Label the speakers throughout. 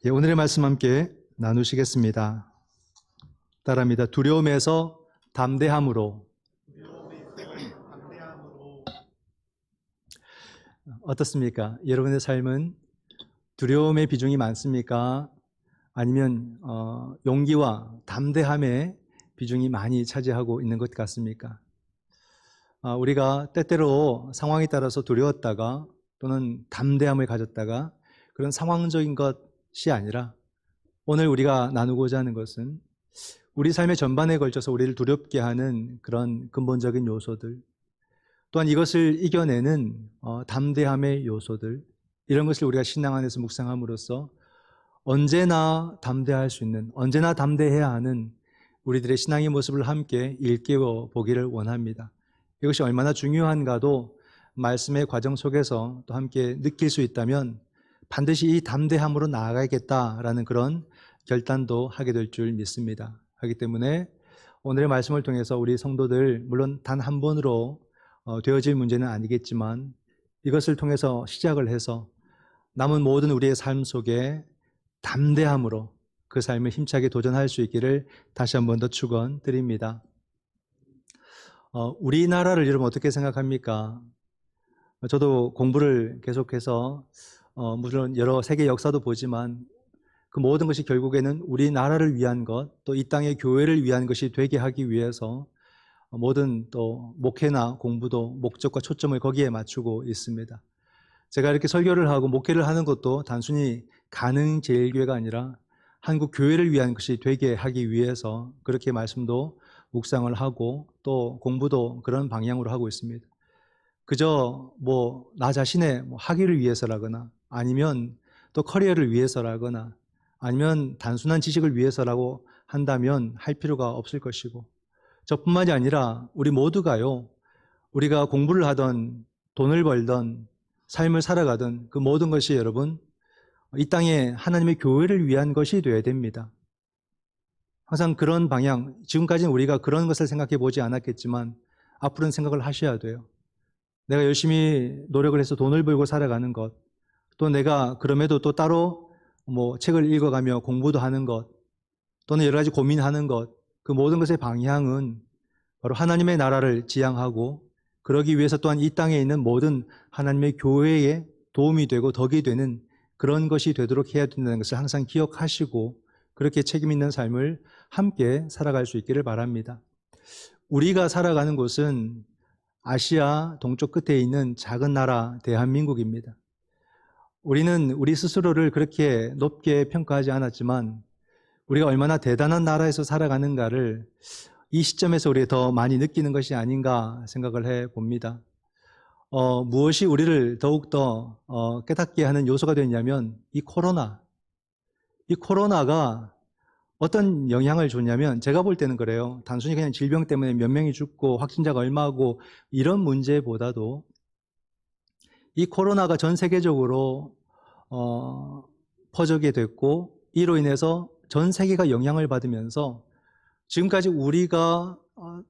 Speaker 1: 오늘의 말씀 함께 나누시겠습니다. 따라합니다. 두려움에서 담대함으로. 어떻습니까? 여러분의 삶은 두려움의 비중이 많습니까? 아니면 용기와 담대함의 비중이 많이 차지하고 있는 것 같습니까? 우리가 때때로 상황에 따라서 두려웠다가 또는 담대함을 가졌다가 그런 상황적인 것이 아니라 오늘 우리가 나누고자 하는 것은 우리 삶의 전반에 걸쳐서 우리를 두렵게 하는 그런 근본적인 요소들, 또한 이것을 이겨내는 담대함의 요소들, 이런 것을 우리가 신앙 안에서 묵상함으로써 언제나 담대할 수 있는, 언제나 담대해야 하는 우리들의 신앙의 모습을 함께 일깨워 보기를 원합니다. 이것이 얼마나 중요한가도 말씀의 과정 속에서 또 함께 느낄 수 있다면 반드시 이 담대함으로 나아가야겠다라는 그런 결단도 하게 될 줄 믿습니다. 하기 때문에 오늘의 말씀을 통해서 우리 성도들, 물론 단 한 번으로 되어질 문제는 아니겠지만 이것을 통해서 시작을 해서 남은 모든 우리의 삶 속에 담대함으로 그 삶을 힘차게 도전할 수 있기를 다시 한 번 더 축원드립니다. 우리나라를 여러분 어떻게 생각합니까? 저도 공부를 계속해서 물론 여러 세계 역사도 보지만 그 모든 것이 결국에는 우리나라를 위한 것, 또 이 땅의 교회를 위한 것이 되게 하기 위해서 모든 또 목회나 공부도 목적과 초점을 거기에 맞추고 있습니다. 제가 이렇게 설교를 하고 목회를 하는 것도 단순히 가능제일교회가 아니라 한국 교회를 위한 것이 되게 하기 위해서 그렇게 말씀도 묵상을 하고 또 공부도 그런 방향으로 하고 있습니다. 그저 나 자신의 학위를 위해서라거나 아니면 또 커리어를 위해서라거나 아니면 단순한 지식을 위해서라고 한다면 할 필요가 없을 것이고, 저뿐만이 아니라 우리 모두가요, 우리가 공부를 하던 돈을 벌던 삶을 살아가던 그 모든 것이 여러분 이 땅에 하나님의 교회를 위한 것이 되어야 됩니다. 항상 그런 방향, 지금까지는 우리가 그런 것을 생각해 보지 않았겠지만 앞으로는 생각을 하셔야 돼요. 내가 열심히 노력을 해서 돈을 벌고 살아가는 것, 또 내가 그럼에도 또 따로 책을 읽어가며 공부도 하는 것, 또는 여러 가지 고민하는 것, 그 모든 것의 방향은 바로 하나님의 나라를 지향하고 그러기 위해서 또한 이 땅에 있는 모든 하나님의 교회에 도움이 되고 덕이 되는 그런 것이 되도록 해야 된다는 것을 항상 기억하시고 그렇게 책임 있는 삶을 함께 살아갈 수 있기를 바랍니다. 우리가 살아가는 곳은 아시아 동쪽 끝에 있는 작은 나라 대한민국입니다. 우리는 우리 스스로를 그렇게 높게 평가하지 않았지만 우리가 얼마나 대단한 나라에서 살아가는가를 이 시점에서 우리가 더 많이 느끼는 것이 아닌가 생각을 해봅니다. 무엇이 우리를 더욱더 깨닫게 하는 요소가 되냐면 이 코로나가 어떤 영향을 줬냐면 제가 볼 때는 그래요. 단순히 그냥 질병 때문에 몇 명이 죽고 확진자가 얼마고 이런 문제보다도 이 코로나가 전 세계적으로 퍼지게 됐고 이로 인해서 전 세계가 영향을 받으면서 지금까지 우리가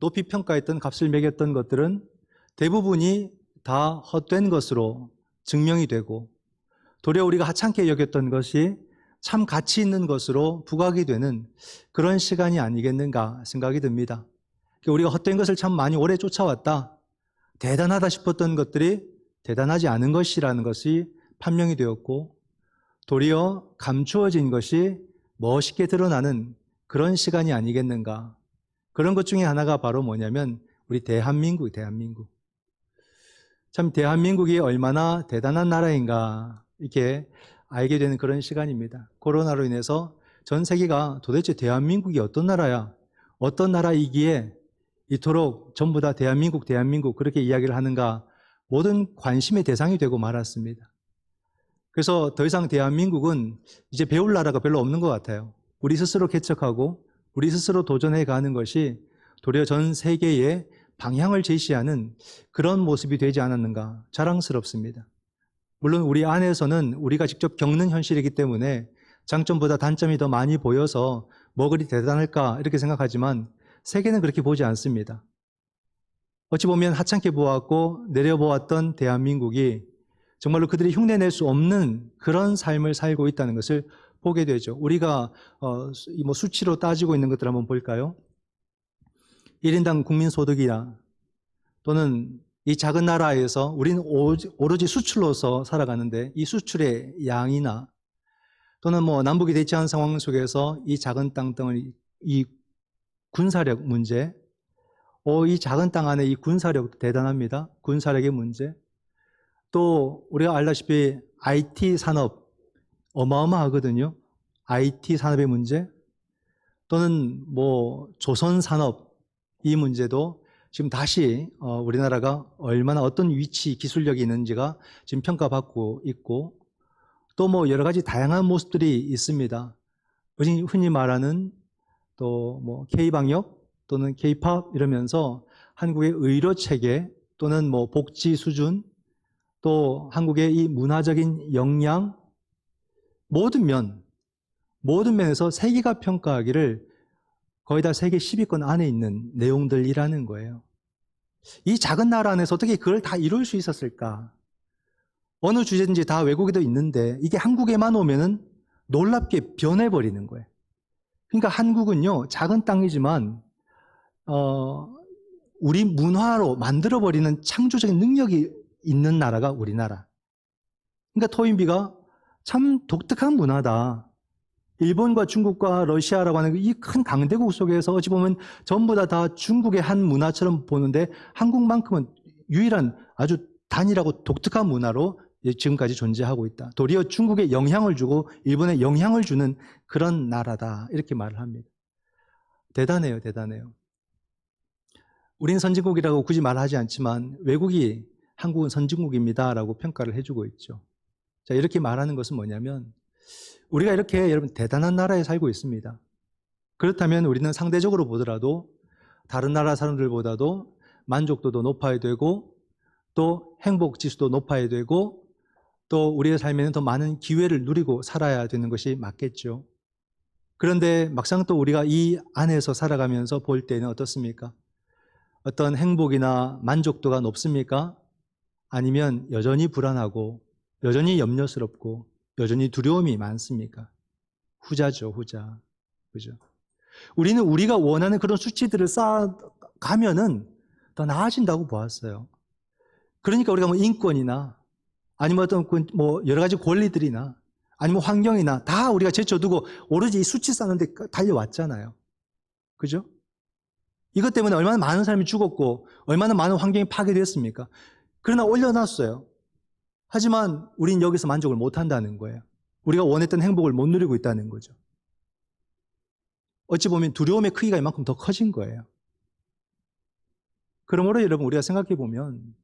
Speaker 1: 높이 평가했던 값을 매겼던 것들은 대부분이 다 헛된 것으로 증명이 되고 도리어 우리가 하찮게 여겼던 것이 참 가치 있는 것으로 부각이 되는 그런 시간이 아니겠는가 생각이 듭니다. 우리가 헛된 것을 참 많이 오래 쫓아왔다. 대단하다 싶었던 것들이 대단하지 않은 것이라는 것이 판명이 되었고 도리어 감추어진 것이 멋있게 드러나는 그런 시간이 아니겠는가. 그런 것 중에 하나가 바로 뭐냐면 우리 대한민국. 참 대한민국이 얼마나 대단한 나라인가 이렇게 알게 되는 그런 시간입니다. 코로나로 인해서 전 세계가 도대체 대한민국이 어떤 나라야? 어떤 나라이기에 이토록 전부 다 대한민국 그렇게 이야기를 하는가? 모든 관심의 대상이 되고 말았습니다. 그래서 더 이상 대한민국은 이제 배울 나라가 별로 없는 것 같아요. 우리 스스로 개척하고 우리 스스로 도전해 가는 것이 도리어 전 세계에 방향을 제시하는 그런 모습이 되지 않았는가 자랑스럽습니다. 물론 우리 안에서는 우리가 직접 겪는 현실이기 때문에 장점보다 단점이 더 많이 보여서 뭐 그리 대단할까 이렇게 생각하지만 세계는 그렇게 보지 않습니다. 어찌 보면 하찮게 보았고 내려보았던 대한민국이 정말로 그들이 흉내낼 수 없는 그런 삶을 살고 있다는 것을 보게 되죠. 우리가 뭐 수치로 따지고 있는 것들 한번 볼까요? 1인당 국민소득이나 또는 이 작은 나라에서 우리는 오로지 수출로서 살아가는데 이 수출의 양이나 또는 뭐 남북이 대치한 상황 속에서 이 작은 땅 등을 이 군사력 문제, 이 작은 땅 안에 이 군사력 대단합니다. 군사력의 문제. 또 우리가 알다시피 IT 산업 어마어마하거든요. IT 산업의 문제 또는 뭐 조선 산업 이 문제도 지금 다시 우리나라가 얼마나 어떤 위치 기술력이 있는지가 지금 평가받고 있고 또 뭐 여러 가지 다양한 모습들이 있습니다. 흔히 말하는 또 뭐 K방역 또는 K팝 이러면서 한국의 의료 체계 또는 뭐 복지 수준 또 한국의 이 문화적인 역량 모든 면에서 세계가 평가하기를 거의 다 세계 10위권 안에 있는 내용들이라는 거예요. 이 작은 나라 안에서 어떻게 그걸 다 이룰 수 있었을까? 어느 주제든지 다 외국에도 있는데 이게 한국에만 오면은 놀랍게 변해버리는 거예요. 그러니까 한국은요, 작은 땅이지만 우리 문화로 만들어버리는 창조적인 능력이 있는 나라가 우리나라. 그러니까 토인비가 참 독특한 문화다. 일본과 중국과 러시아라고 하는 이 큰 강대국 속에서 어찌 보면 전부 다 중국의 한 문화처럼 보는데 한국만큼은 유일한 아주 단일하고 독특한 문화로 지금까지 존재하고 있다. 도리어 중국에 영향을 주고 일본에 영향을 주는 그런 나라다. 이렇게 말을 합니다. 대단해요, 대단해요. 우린 선진국이라고 굳이 말하지 않지만 외국이 한국은 선진국입니다라고 평가를 해주고 있죠. 자, 이렇게 말하는 것은 뭐냐면 우리가 이렇게 여러분 대단한 나라에 살고 있습니다. 그렇다면 우리는 상대적으로 보더라도 다른 나라 사람들보다도 만족도도 높아야 되고 또 행복 지수도 높아야 되고 또 우리의 삶에는 더 많은 기회를 누리고 살아야 되는 것이 맞겠죠. 그런데 막상 또 우리가 이 안에서 살아가면서 볼 때는 어떻습니까? 어떤 행복이나 만족도가 높습니까? 아니면 여전히 불안하고 여전히 염려스럽고 여전히 두려움이 많습니까? 후자죠, 후자. 그죠? 우리는 우리가 원하는 그런 수치들을 쌓아가면은 더 나아진다고 보았어요. 그러니까 우리가 뭐 인권이나 아니면 어떤 뭐 여러 가지 권리들이나 아니면 환경이나 다 우리가 제쳐두고 오로지 이 수치 쌓는데 달려왔잖아요. 그죠? 이것 때문에 얼마나 많은 사람이 죽었고 얼마나 많은 환경이 파괴됐습니까? 그러나 올려놨어요. 하지만 우린 여기서 만족을 못한다는 거예요. 우리가 원했던 행복을 못 누리고 있다는 거죠. 어찌 보면 두려움의 크기가 이만큼 더 커진 거예요. 그러므로 여러분 우리가 생각해 보면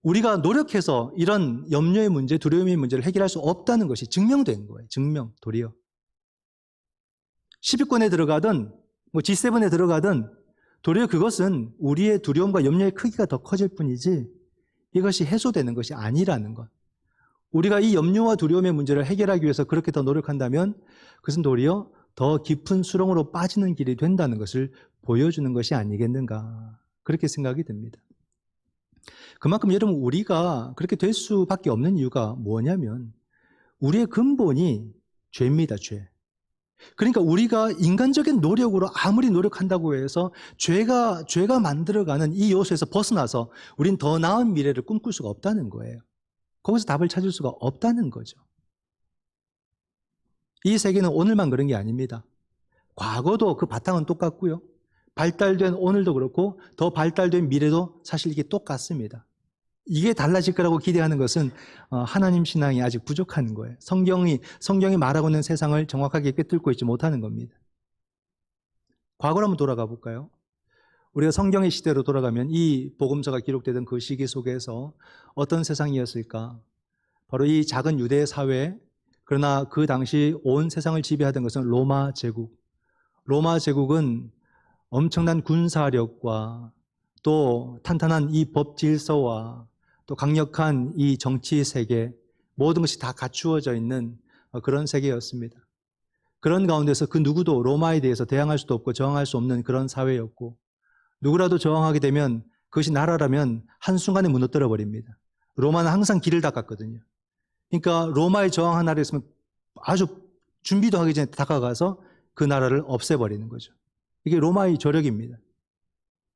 Speaker 1: 우리가 노력해서 이런 염려의 문제, 두려움의 문제를 해결할 수 없다는 것이 증명된 거예요. 도리어. 10위권에 들어가든 뭐 G7에 들어가든 도리어 그것은 우리의 두려움과 염려의 크기가 더 커질 뿐이지 이것이 해소되는 것이 아니라는 것. 우리가 이 염려와 두려움의 문제를 해결하기 위해서 그렇게 더 노력한다면 그것은 도리어 더 깊은 수렁으로 빠지는 길이 된다는 것을 보여주는 것이 아니겠는가. 그렇게 생각이 듭니다. 그만큼 여러분 우리가 그렇게 될 수밖에 없는 이유가 뭐냐면 우리의 근본이 죄입니다. 죄. 그러니까 우리가 인간적인 노력으로 아무리 노력한다고 해서 죄가 만들어가는 이 요소에서 벗어나서 우린 더 나은 미래를 꿈꿀 수가 없다는 거예요. 거기서 답을 찾을 수가 없다는 거죠. 이 세계는 오늘만 그런 게 아닙니다. 과거도 그 바탕은 똑같고요. 발달된 오늘도 그렇고 더 발달된 미래도 사실 이게 똑같습니다. 이게 달라질 거라고 기대하는 것은 하나님 신앙이 아직 부족한 거예요. 성경이 말하고 있는 세상을 정확하게 꿰뚫고 있지 못하는 겁니다. 과거로 한번 돌아가 볼까요? 우리가 성경의 시대로 돌아가면 이 복음서가 기록되던 그 시기 속에서 어떤 세상이었을까? 바로 이 작은 유대 사회, 그러나 그 당시 온 세상을 지배하던 것은 로마 제국. 로마 제국은 엄청난 군사력과 또 탄탄한 이 법 질서와 또 강력한 이 정치 세계, 모든 것이 다 갖추어져 있는 그런 세계였습니다. 그런 가운데서 그 누구도 로마에 대해서 대항할 수도 없고 저항할 수 없는 그런 사회였고 누구라도 저항하게 되면 그것이 나라라면 한순간에 무너뜨려 버립니다. 로마는 항상 길을 닦았거든요. 그러니까 로마에 저항한 나라였으면 아주 준비도 하기 전에 다가가서 그 나라를 없애버리는 거죠. 이게 로마의 조력입니다.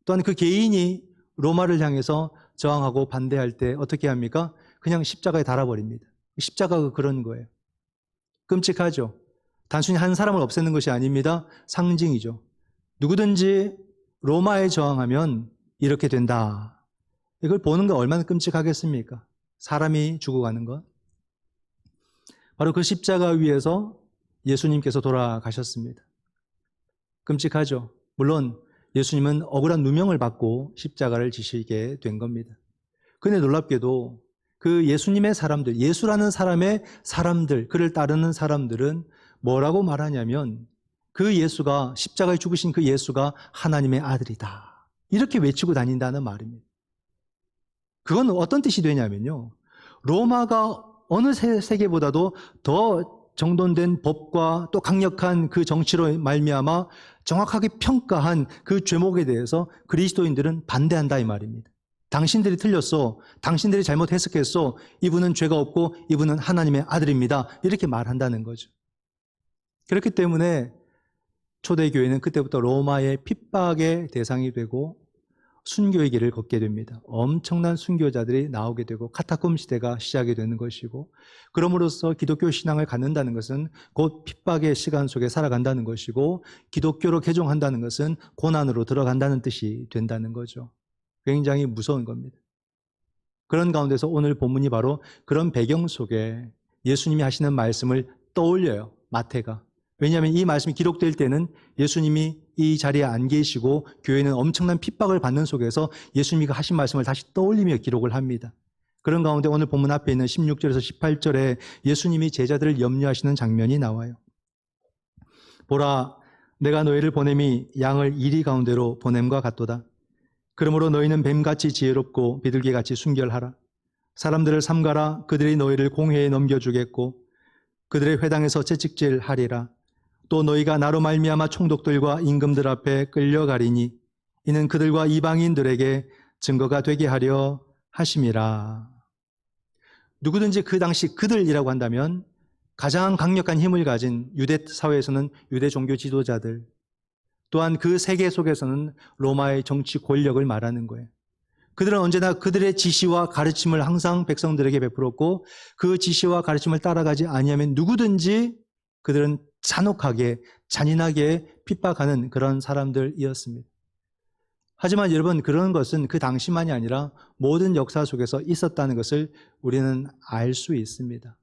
Speaker 1: 또한 그 개인이 로마를 향해서 저항하고 반대할 때 어떻게 합니까? 그냥 십자가에 달아버립니다. 십자가가 그런 거예요. 끔찍하죠. 단순히 한 사람을 없애는 것이 아닙니다. 상징이죠. 누구든지 로마에 저항하면 이렇게 된다. 이걸 보는 게 얼마나 끔찍하겠습니까? 사람이 죽어가는 것. 바로 그 십자가 위에서 예수님께서 돌아가셨습니다. 끔찍하죠. 물론 예수님은 억울한 누명을 받고 십자가를 지시게 된 겁니다. 그런데 놀랍게도 그 예수님의 사람들, 예수라는 사람의 사람들, 그를 따르는 사람들은 뭐라고 말하냐면 그 예수가, 십자가에 죽으신 그 예수가 하나님의 아들이다. 이렇게 외치고 다닌다는 말입니다. 그건 어떤 뜻이 되냐면요. 로마가 어느 세계보다도 더 정돈된 법과 또 강력한 그 정치로 말미암아 정확하게 평가한 그 죄목에 대해서 그리스도인들은 반대한다 이 말입니다. 당신들이 틀렸어. 당신들이 잘못 해석했어. 이분은 죄가 없고 이분은 하나님의 아들입니다. 이렇게 말한다는 거죠. 그렇기 때문에 초대교회는 그때부터 로마의 핍박의 대상이 되고 순교의 길을 걷게 됩니다. 엄청난 순교자들이 나오게 되고 카타콤 시대가 시작이 되는 것이고, 그럼으로써 기독교 신앙을 갖는다는 것은 곧 핍박의 시간 속에 살아간다는 것이고, 기독교로 개종한다는 것은 고난으로 들어간다는 뜻이 된다는 거죠. 굉장히 무서운 겁니다. 그런 가운데서 오늘 본문이 바로 그런 배경 속에 예수님이 하시는 말씀을 떠올려요. 마태가. 왜냐하면 이 말씀이 기록될 때는 예수님이 이 자리에 안 계시고 교회는 엄청난 핍박을 받는 속에서 예수님이 하신 말씀을 다시 떠올리며 기록을 합니다. 그런 가운데 오늘 본문 앞에 있는 16절에서 18절에 예수님이 제자들을 염려하시는 장면이 나와요. 보라, 내가 너희를 보냄이 양을 이리 가운데로 보냄과 같도다. 그러므로 너희는 뱀같이 지혜롭고 비둘기같이 순결하라. 사람들을 삼가라. 그들이 너희를 공회에 넘겨주겠고 그들의 회당에서 채찍질하리라. 또 너희가 나로 말미암아 총독들과 임금들 앞에 끌려가리니 이는 그들과 이방인들에게 증거가 되게 하려 하심이라. 누구든지 그 당시 그들이라고 한다면 가장 강력한 힘을 가진 유대 사회에서는 유대 종교 지도자들, 또한 그 세계 속에서는 로마의 정치 권력을 말하는 거예요. 그들은 언제나 그들의 지시와 가르침을 항상 백성들에게 베풀었고 그 지시와 가르침을 따라가지 아니하면 누구든지 그들은 잔혹하게 잔인하게 핍박하는 그런 사람들이었습니다. 하지만 여러분, 그런 것은 그 당시만이 아니라 모든 역사 속에서 있었다는 것을 우리는 알 수 있습니다.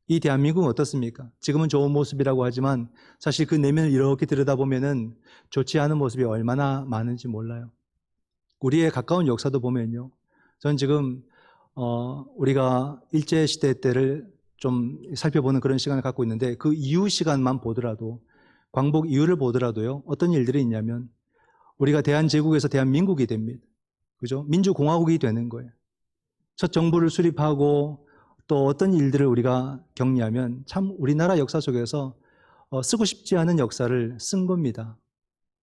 Speaker 1: 이 대한민국은 어떻습니까? 지금은 좋은 모습이라고 하지만 사실 그 내면을 이렇게 들여다보면은 좋지 않은 모습이 얼마나 많은지 몰라요. 우리의 가까운 역사도 보면요. 전 지금 우리가 일제시대 때를 좀 살펴보는 그런 시간을 갖고 있는데 그 이후 시간만 보더라도, 광복 이후를 보더라도요, 어떤 일들이 있냐면 우리가 대한제국에서 대한민국이 됩니다. 그죠? 민주공화국이 되는 거예요. 첫 정부를 수립하고 또 어떤 일들을 우리가 격리하면 참 우리나라 역사 속에서 쓰고 싶지 않은 역사를 쓴 겁니다.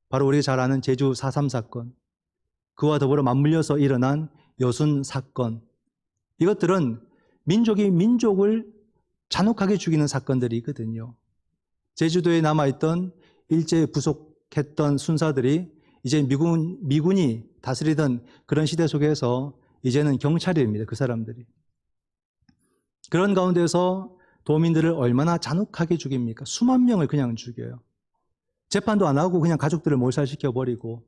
Speaker 1: 바로 우리가 잘 아는 제주 4.3 사건, 그와 더불어 맞물려서 일어난 여순 사건, 이것들은 민족이 민족을 잔혹하게 죽이는 사건들이거든요. 제주도에 남아있던 일제 부속했던 순사들이 이제 미군이 다스리던 그런 시대 속에서 이제는 경찰이 됩니다. 그 사람들이. 그런 가운데서 도민들을 얼마나 잔혹하게 죽입니까? 수만 명을 그냥 죽여요. 재판도 안 하고 그냥 가족들을 몰살시켜버리고,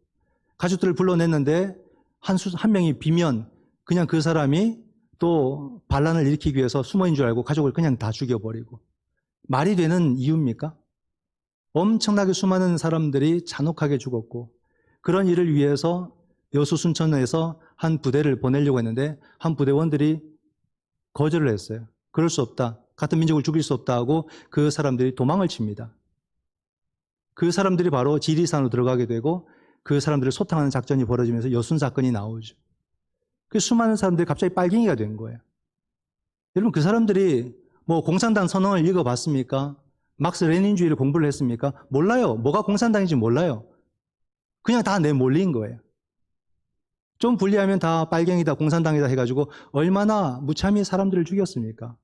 Speaker 1: 가족들을 불러냈는데 한 명이 비면 그냥 그 사람이 또 반란을 일으키기 위해서 숨어있는 줄 알고 가족을 그냥 다 죽여버리고. 말이 되는 이유입니까? 엄청나게 수많은 사람들이 잔혹하게 죽었고, 그런 일을 위해서 여수 순천에서 한 부대를 보내려고 했는데 한 부대원들이 거절을 했어요. 그럴 수 없다. 같은 민족을 죽일 수 없다 하고 그 사람들이 도망을 칩니다. 그 사람들이 바로 지리산으로 들어가게 되고 그 사람들을 소탕하는 작전이 벌어지면서 여순 사건이 나오죠. 그 수많은 사람들이 갑자기 빨갱이가 된 거예요. 여러분, 그 사람들이 뭐 공산당 선언을 읽어봤습니까? 막스 레닌주의를 공부를 했습니까? 몰라요. 뭐가 공산당인지 몰라요. 그냥 다 내몰린 거예요. 좀 불리하면 다 빨갱이다, 공산당이다 해가지고 얼마나 무참히 사람들을 죽였습니까?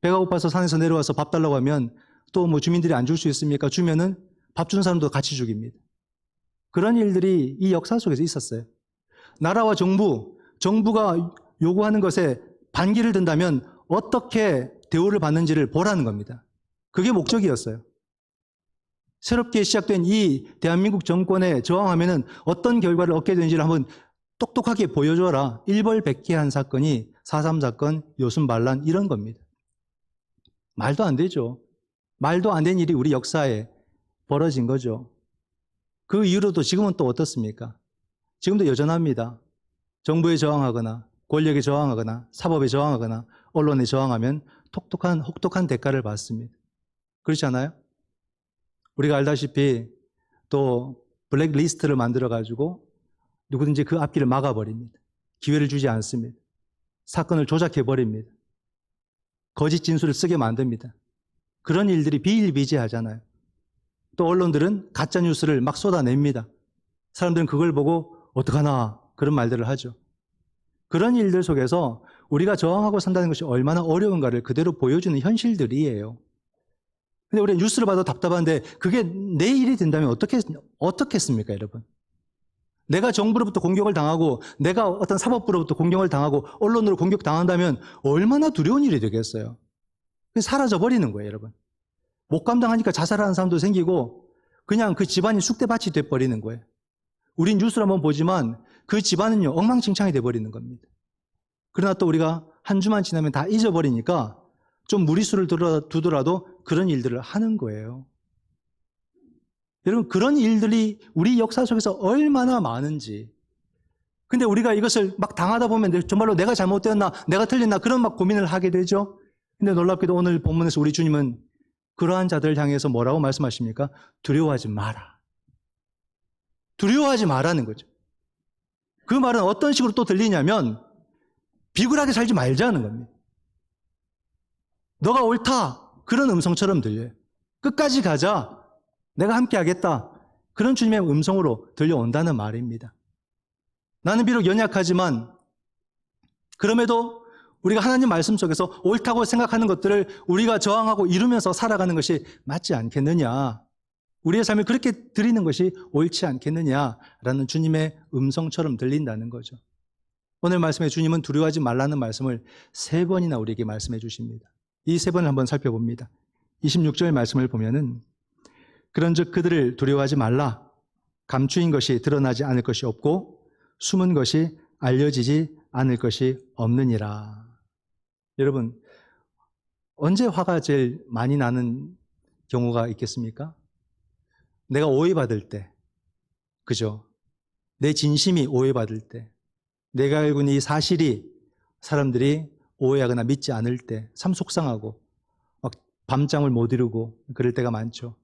Speaker 1: 배가 고파서 산에서 내려와서 밥 달라고 하면 또 뭐 주민들이 안 줄 수 있습니까? 주면은 밥 주는 사람도 같이 죽입니다. 그런 일들이 이 역사 속에서 있었어요. 나라와 정부가 요구하는 것에 반기를 든다면 어떻게 대우를 받는지를 보라는 겁니다. 그게 목적이었어요. 새롭게 시작된 이 대한민국 정권에 저항하면은 어떤 결과를 얻게 되는지를 한번 똑똑하게 보여줘라. 일벌백계한 사건이 4.3 사건, 요순 반란 이런 겁니다. 말도 안 되죠. 말도 안 되는 일이 우리 역사에 벌어진 거죠. 그 이후로도 지금은 또 어떻습니까? 지금도 여전합니다. 정부에 저항하거나 권력에 저항하거나 사법에 저항하거나 언론에 저항하면 혹독한 대가를 받습니다. 그렇지 않아요? 우리가 알다시피 또 블랙리스트를 만들어가지고 누구든지 그 앞길을 막아버립니다. 기회를 주지 않습니다. 사건을 조작해버립니다. 거짓 진술을 쓰게 만듭니다. 그런 일들이 비일비재하잖아요. 또 언론들은 가짜뉴스를 막 쏟아냅니다. 사람들은 그걸 보고 어떡하나 그런 말들을 하죠. 그런 일들 속에서 우리가 저항하고 산다는 것이 얼마나 어려운가를 그대로 보여주는 현실들이에요. 근데 우리가 뉴스를 봐도 답답한데 그게 내 일이 된다면 어떻겠습니까, 여러분? 내가 정부로부터 공격을 당하고 내가 어떤 사법부로부터 공격을 당하고 언론으로 공격당한다면 얼마나 두려운 일이 되겠어요. 사라져버리는 거예요, 여러분. 못 감당하니까 자살하는 사람도 생기고 그냥 그 집안이 쑥대밭이 돼버리는 거예요. 우린 뉴스를 한번 보지만 그 집안은요 엉망진창이 돼버리는 겁니다. 그러나 또 우리가 한 주만 지나면 다 잊어버리니까 좀 무리수를 두더라도 그런 일들을 하는 거예요. 여러분, 그런 일들이 우리 역사 속에서 얼마나 많은지. 근데 우리가 이것을 막 당하다 보면 정말로 내가 잘못되었나, 내가 틀렸나 그런 막 고민을 하게 되죠. 근데 놀랍게도 오늘 본문에서 우리 주님은 그러한 자들을 향해서 뭐라고 말씀하십니까? 두려워하지 마라. 두려워하지 마라는 거죠. 그 말은 어떤 식으로 또 들리냐면 비굴하게 살지 말자는 겁니다. 너가 옳다. 그런 음성처럼 들려요. 끝까지 가자. 내가 함께 하겠다. 그런 주님의 음성으로 들려온다는 말입니다. 나는 비록 연약하지만 그럼에도 우리가 하나님 말씀 속에서 옳다고 생각하는 것들을 우리가 저항하고 이루면서 살아가는 것이 맞지 않겠느냐. 우리의 삶을 그렇게 드리는 것이 옳지 않겠느냐라는 주님의 음성처럼 들린다는 거죠. 오늘 말씀에 주님은 두려워하지 말라는 말씀을 3번이나 우리에게 말씀해 주십니다. 이 3번을 한번 살펴봅니다. 26절 말씀을 보면은 그런즉 그들을 두려워하지 말라. 감추인 것이 드러나지 않을 것이 없고 숨은 것이 알려지지 않을 것이 없느니라. 여러분, 언제 화가 제일 많이 나는 경우가 있겠습니까? 내가 오해받을 때, 그죠? 내 진심이 오해받을 때, 내가 알고 있는 이 사실이 사람들이 오해하거나 믿지 않을 때 참 속상하고 막 밤잠을 못 이루고 그럴 때가 많죠.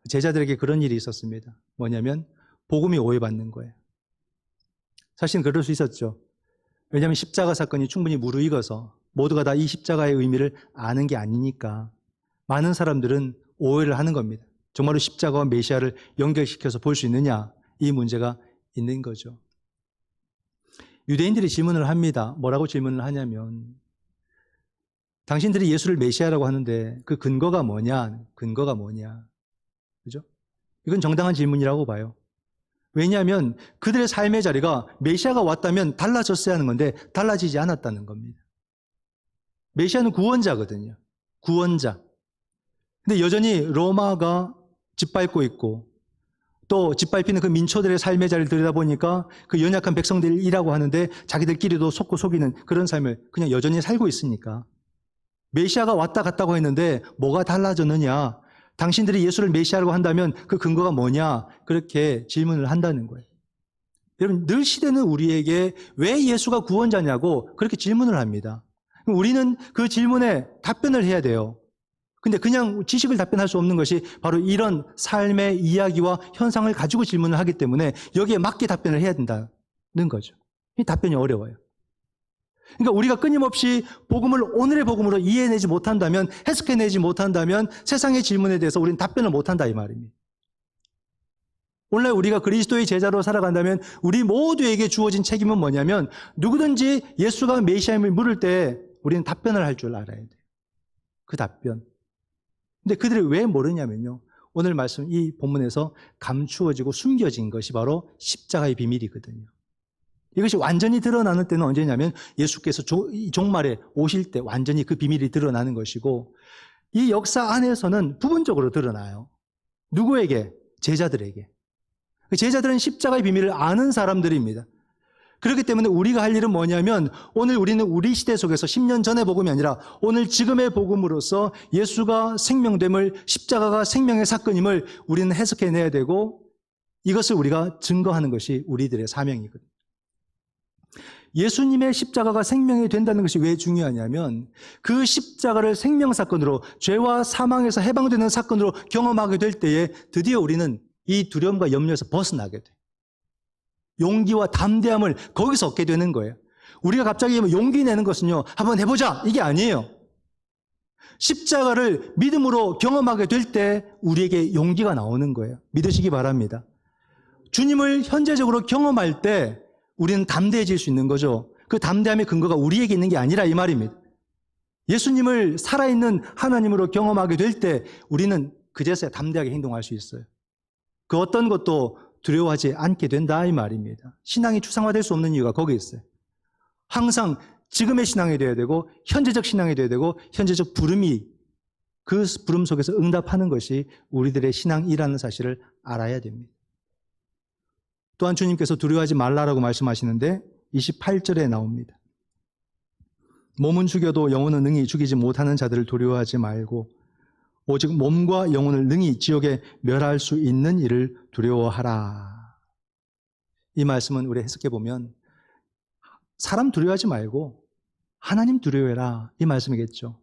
Speaker 1: 제자들에게 그런 일이 있었습니다. 뭐냐면 복음이 오해받는 거예요. 사실은 그럴 수 있었죠. 왜냐하면 십자가 사건이 충분히 무르익어서 모두가 다 이 십자가의 의미를 아는 게 아니니까 많은 사람들은 오해를 하는 겁니다. 정말로 십자가와 메시아를 연결시켜서 볼 수 있느냐, 이 문제가 있는 거죠. 유대인들이 질문을 합니다. 뭐라고 질문을 하냐면 당신들이 예수를 메시아라고 하는데 그 근거가 뭐냐? 근거가 뭐냐? 그죠? 이건 정당한 질문이라고 봐요. 왜냐하면 그들의 삶의 자리가 메시아가 왔다면 달라졌어야 하는 건데 달라지지 않았다는 겁니다. 메시아는 구원자거든요. 구원자. 근데 여전히 로마가 짓밟고 있고 또 짓밟히는 그 민초들의 삶의 자리를 들여다보니까 그 연약한 백성들이라고 하는데 자기들끼리도 속고 속이는 그런 삶을 그냥 여전히 살고 있으니까 메시아가 왔다 갔다고 했는데 뭐가 달라졌느냐? 당신들이 예수를 메시아라고 한다면 그 근거가 뭐냐? 그렇게 질문을 한다는 거예요. 여러분, 늘 시대는 우리에게 왜 예수가 구원자냐고 그렇게 질문을 합니다. 우리는 그 질문에 답변을 해야 돼요. 근데 그냥 지식을 답변할 수 없는 것이 바로 이런 삶의 이야기와 현상을 가지고 질문을 하기 때문에 여기에 맞게 답변을 해야 된다는 거죠. 이 답변이 어려워요. 그러니까 우리가 끊임없이 복음을 오늘의 복음으로 이해내지 못한다면, 해석해내지 못한다면 세상의 질문에 대해서 우리는 답변을 못한다 이 말입니다. 오늘 우리가 그리스도의 제자로 살아간다면 우리 모두에게 주어진 책임은 뭐냐면 누구든지 예수가 메시아임을 물을 때 우리는 답변을 할 줄 알아야 돼요. 그 답변. 근데 그들이 왜 모르냐면요. 오늘 말씀 이 본문에서 감추어지고 숨겨진 것이 바로 십자가의 비밀이거든요. 이것이 완전히 드러나는 때는 언제냐면 예수께서 종말에 오실 때 완전히 그 비밀이 드러나는 것이고, 이 역사 안에서는 부분적으로 드러나요. 누구에게? 제자들에게. 그 제자들은 십자가의 비밀을 아는 사람들입니다. 그렇기 때문에 우리가 할 일은 뭐냐면, 오늘 우리는 우리 시대 속에서 10년 전의 복음이 아니라 오늘 지금의 복음으로서 예수가 생명됨을, 십자가가 생명의 사건임을 우리는 해석해내야 되고, 이것을 우리가 증거하는 것이 우리들의 사명이거든요. 예수님의 십자가가 생명이 된다는 것이 왜 중요하냐면, 그 십자가를 생명사건으로, 죄와 사망에서 해방되는 사건으로 경험하게 될 때에 드디어 우리는 이 두려움과 염려에서 벗어나게 돼요. 용기와 담대함을 거기서 얻게 되는 거예요. 우리가 갑자기 용기 내는 것은요, 한번 해보자, 이게 아니에요. 십자가를 믿음으로 경험하게 될 때 우리에게 용기가 나오는 거예요. 믿으시기 바랍니다. 주님을 현재적으로 경험할 때 우리는 담대해질 수 있는 거죠. 그 담대함의 근거가 우리에게 있는 게 아니라 이 말입니다. 예수님을 살아있는 하나님으로 경험하게 될 때 우리는 그제서야 담대하게 행동할 수 있어요. 그 어떤 것도 두려워하지 않게 된다 이 말입니다. 신앙이 추상화될 수 없는 이유가 거기에 있어요. 항상 지금의 신앙이 되어야 되고, 현재적 신앙이 되어야 되고, 현재적 부름이, 그 부름 속에서 응답하는 것이 우리들의 신앙이라는 사실을 알아야 됩니다. 또한 주님께서 두려워하지 말라라고 말씀하시는데 28절에 나옵니다. 몸은 죽여도 영혼은 능히 죽이지 못하는 자들을 두려워하지 말고 오직 몸과 영혼을 능히 지옥에 멸할 수 있는 일을 두려워하라. 이 말씀은 우리 해석해 보면 사람 두려워하지 말고 하나님 두려워해라, 이 말씀이겠죠.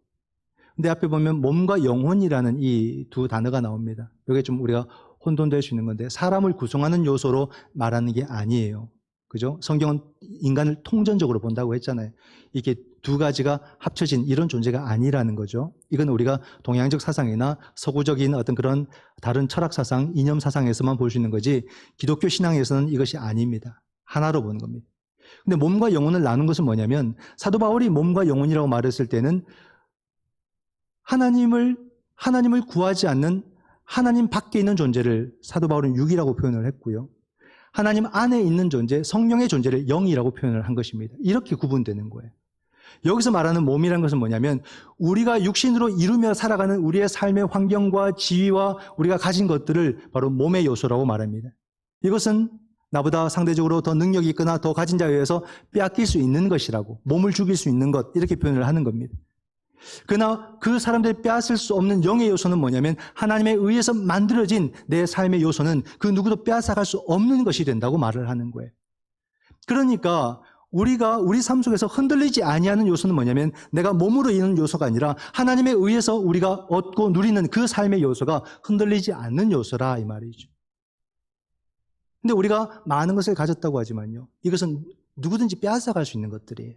Speaker 1: 근데 앞에 보면 몸과 영혼이라는 이 두 단어가 나옵니다. 이게 좀 우리가 혼돈될 수 있는 건데, 사람을 구성하는 요소로 말하는 게 아니에요. 그죠? 성경은 인간을 통전적으로 본다고 했잖아요. 이게 두 가지가 합쳐진 이런 존재가 아니라는 거죠. 이건 우리가 동양적 사상이나 서구적인 어떤 그런 다른 철학 사상, 이념 사상에서만 볼 수 있는 거지, 기독교 신앙에서는 이것이 아닙니다. 하나로 보는 겁니다. 근데 몸과 영혼을 나눈 것은 뭐냐면, 사도 바울이 몸과 영혼이라고 말했을 때는 하나님을 구하지 않는 하나님 밖에 있는 존재를 사도 바울은 육이라고 표현을 했고요. 하나님 안에 있는 존재, 성령의 존재를 영이라고 표현을 한 것입니다. 이렇게 구분되는 거예요. 여기서 말하는 몸이라는 것은 뭐냐면, 우리가 육신으로 이루며 살아가는 우리의 삶의 환경과 지위와 우리가 가진 것들을 바로 몸의 요소라고 말합니다. 이것은 나보다 상대적으로 더 능력이 있거나 더 가진 자에 의해서 빼앗길 수 있는 것이라고, 몸을 죽일 수 있는 것, 이렇게 표현을 하는 겁니다. 그러나 그 사람들이 빼앗을 수 없는 영의 요소는 뭐냐면, 하나님에 의해서 만들어진 내 삶의 요소는 그 누구도 빼앗아갈 수 없는 것이 된다고 말을 하는 거예요. 그러니까 우리가 우리 삶 속에서 흔들리지 아니하는 요소는 뭐냐면, 내가 몸으로 있는 요소가 아니라 하나님에 의해서 우리가 얻고 누리는 그 삶의 요소가 흔들리지 않는 요소라 이 말이죠. 근데 우리가 많은 것을 가졌다고 하지만요, 이것은 누구든지 빼앗아갈 수 있는 것들이에요.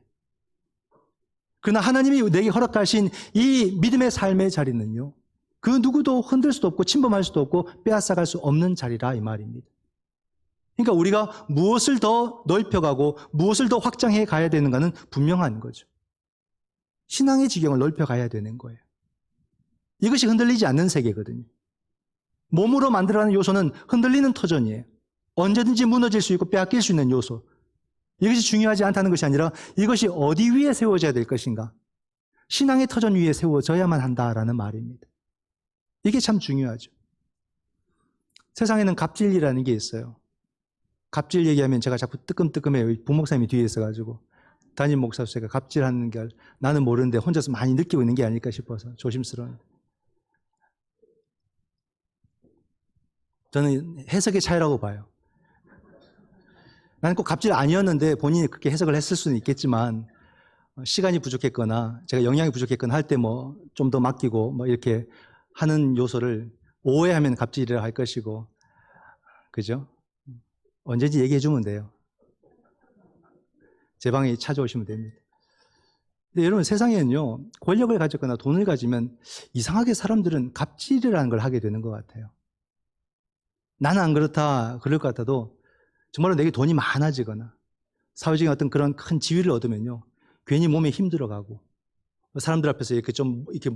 Speaker 1: 그러나 하나님이 내게 허락하신 이 믿음의 삶의 자리는요, 그 누구도 흔들 수도 없고 침범할 수도 없고 빼앗아갈 수 없는 자리라 이 말입니다. 그러니까 우리가 무엇을 더 넓혀가고 무엇을 더 확장해 가야 되는가는 분명한 거죠. 신앙의 지경을 넓혀가야 되는 거예요. 이것이 흔들리지 않는 세계거든요. 몸으로 만들어가는 요소는 흔들리는 터전이에요. 언제든지 무너질 수 있고 빼앗길 수 있는 요소. 이것이 중요하지 않다는 것이 아니라 이것이 어디 위에 세워져야 될 것인가? 신앙의 터전 위에 세워져야만 한다라는 말입니다. 이게 참 중요하죠. 세상에는 갑질이라는 게 있어요. 갑질 얘기하면 제가 자꾸 뜨끔뜨끔해요. 부목사님이 뒤에 있어가지고. 담임 목사 제가 갑질하는 게 나는 모르는데 혼자서 많이 느끼고 있는 게 아닐까 싶어서 조심스러워요. 저는 해석의 차이라고 봐요. 나는 꼭 갑질 아니었는데 본인이 그렇게 해석을 했을 수는 있겠지만, 시간이 부족했거나 제가 영향이 부족했거나 할 때 뭐 좀 더 맡기고 뭐 이렇게 하는 요소를 오해하면 갑질이라 할 것이고, 그죠? 언제든지 얘기해 주면 돼요. 제 방에 찾아오시면 됩니다. 근데 여러분, 세상에는요, 권력을 가졌거나 돈을 가지면 이상하게 사람들은 갑질이라는 걸 하게 되는 것 같아요. 나는 안 그렇다 그럴 것 같아도 정말로 내게 돈이 많아지거나 사회적인 어떤 그런 큰 지위를 얻으면요, 괜히 몸에 힘들어가고 사람들 앞에서 이렇게 좀 이렇게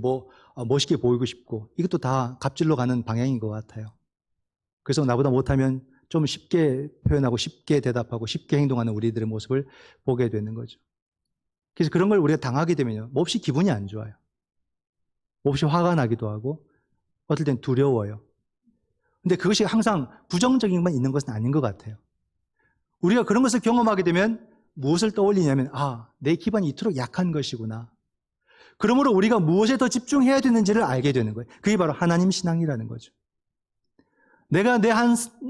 Speaker 1: 멋있게 보이고 싶고, 이것도 다 갑질로 가는 방향인 것 같아요. 그래서 나보다 못하면 좀 쉽게 표현하고 쉽게 대답하고 쉽게 행동하는 우리들의 모습을 보게 되는 거죠. 그래서 그런 걸 우리가 당하게 되면요, 몹시 기분이 안 좋아요. 몹시 화가 나기도 하고 어떨 땐 두려워요. 근데 그것이 항상 부정적인 것만 있는 것은 아닌 것 같아요. 우리가 그런 것을 경험하게 되면 무엇을 떠올리냐면, 내 기반이 이토록 약한 것이구나. 그러므로 우리가 무엇에 더 집중해야 되는지를 알게 되는 거예요. 그게 바로 하나님 신앙이라는 거죠. 내가 내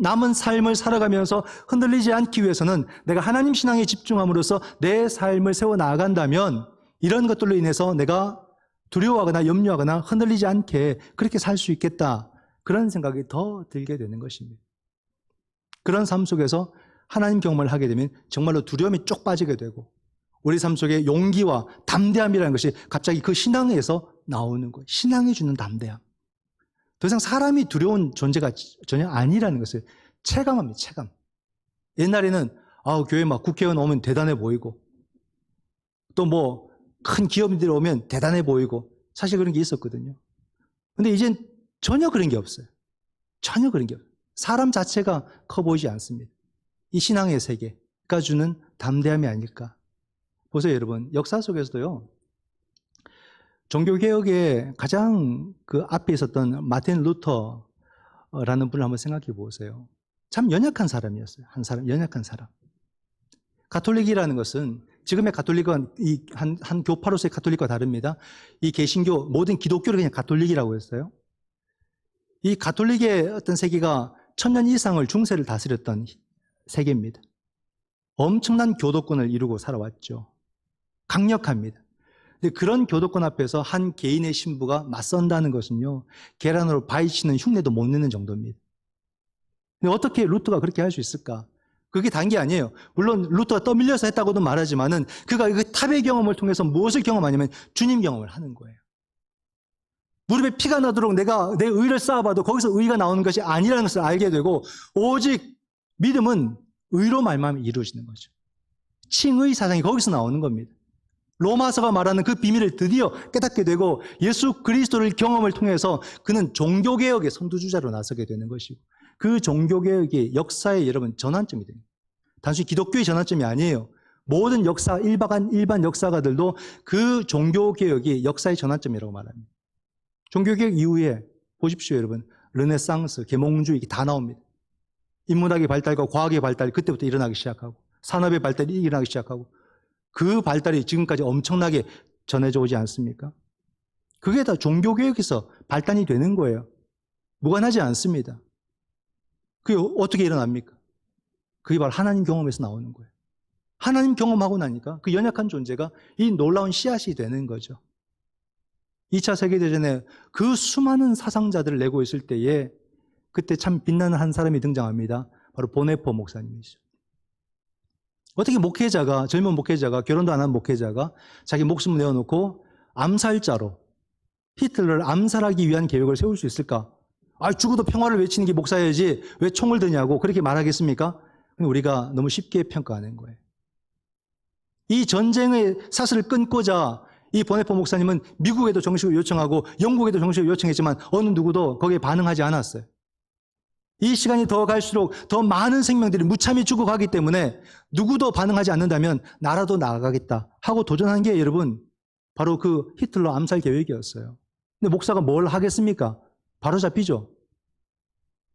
Speaker 1: 남은 삶을 살아가면서 흔들리지 않기 위해서는 내가 하나님 신앙에 집중함으로써 내 삶을 세워나간다면 이런 것들로 인해서 내가 두려워하거나 염려하거나 흔들리지 않게 그렇게 살 수 있겠다. 그런 생각이 더 들게 되는 것입니다. 그런 삶 속에서 하나님 경험을 하게 되면 정말로 두려움이 쪽 빠지게 되고 우리 삶 속에 용기와 담대함이라는 것이 갑자기 그 신앙에서 나오는 거예요. 신앙이 주는 담대함. 더 이상 사람이 두려운 존재가 전혀 아니라는 것을 체감합니다. 체감. 옛날에는 교회 막 국회의원 오면 대단해 보이고 또 큰 기업인들이 오면 대단해 보이고 사실 그런 게 있었거든요. 근데 이젠 전혀 그런 게 없어요. 전혀 그런 게 없어요. 사람 자체가 커 보이지 않습니다. 이 신앙의 세계가 주는 담대함이 아닐까. 보세요, 여러분. 역사 속에서도요, 종교개혁의 가장 그 앞에 있었던 마틴 루터라는 분을 한번 생각해 보세요. 참 연약한 사람이었어요. 한 사람, 연약한 사람. 가톨릭이라는 것은 지금의 가톨릭은 한 교파로서의 가톨릭과 다릅니다. 이 개신교, 모든 기독교를 그냥 가톨릭이라고 했어요. 이 가톨릭의 어떤 세계가 1000년 이상을 중세를 다스렸던 세계입니다. 엄청난 교도권을 이루고 살아왔죠. 강력합니다. 근데 그런 교도권 앞에서 한 개인의 신부가 맞선다는 것은요, 계란으로 바위치는 흉내도 못 내는 정도입니다. 근데 어떻게 루터가 그렇게 할 수 있을까? 그게 단 게 아니에요. 물론 루터가 떠밀려서 했다고도 말하지만은 그가 그 탑의 경험을 통해서 무엇을 경험하냐면 주님 경험을 하는 거예요. 무릎에 피가 나도록 내가 내 의를 쌓아봐도 거기서 의가 나오는 것이 아니라는 것을 알게 되고 오직 믿음은 의로 말미암아 이루어지는 거죠. 칭의 사상이 거기서 나오는 겁니다. 로마서가 말하는 그 비밀을 드디어 깨닫게 되고 예수 그리스도를 경험을 통해서 그는 종교개혁의 선두주자로 나서게 되는 것이고 그 종교개혁이 역사의 여러분 전환점이 됩니다. 단순히 기독교의 전환점이 아니에요. 모든 역사, 일반 역사가들도 그 종교개혁이 역사의 전환점이라고 말합니다. 종교개혁 이후에 보십시오, 여러분. 르네상스, 계몽주의 다 나옵니다. 인문학의 발달과 과학의 발달이 그때부터 일어나기 시작하고 산업의 발달이 일어나기 시작하고 그 발달이 지금까지 엄청나게 전해져 오지 않습니까? 그게 다 종교개혁에서 발단이 되는 거예요. 무관하지 않습니다. 그게 어떻게 일어납니까? 그게 바로 하나님 경험에서 나오는 거예요. 하나님 경험하고 나니까 그 연약한 존재가 이 놀라운 씨앗이 되는 거죠. 2차 세계대전에 그 수많은 사상자들을 내고 있을 때에 그때 참 빛나는 한 사람이 등장합니다. 바로 보네포 목사님이죠. 어떻게 목회자가, 젊은 목회자가, 결혼도 안 한 목회자가 자기 목숨을 내어놓고 암살자로 히틀러를 암살하기 위한 계획을 세울 수 있을까? 죽어도 평화를 외치는 게 목사야지 왜 총을 드냐고 그렇게 말하겠습니까? 우리가 너무 쉽게 평가하는 거예요. 이 전쟁의 사슬을 끊고자 이 보네포 목사님은 미국에도 정식으로 요청하고 영국에도 정식으로 요청했지만 어느 누구도 거기에 반응하지 않았어요. 이 시간이 더 갈수록 더 많은 생명들이 무참히 죽어가기 때문에 누구도 반응하지 않는다면 나라도 나가겠다 하고 도전한 게 여러분 바로 그 히틀러 암살 계획이었어요. 근데 목사가 뭘 하겠습니까? 바로 잡히죠.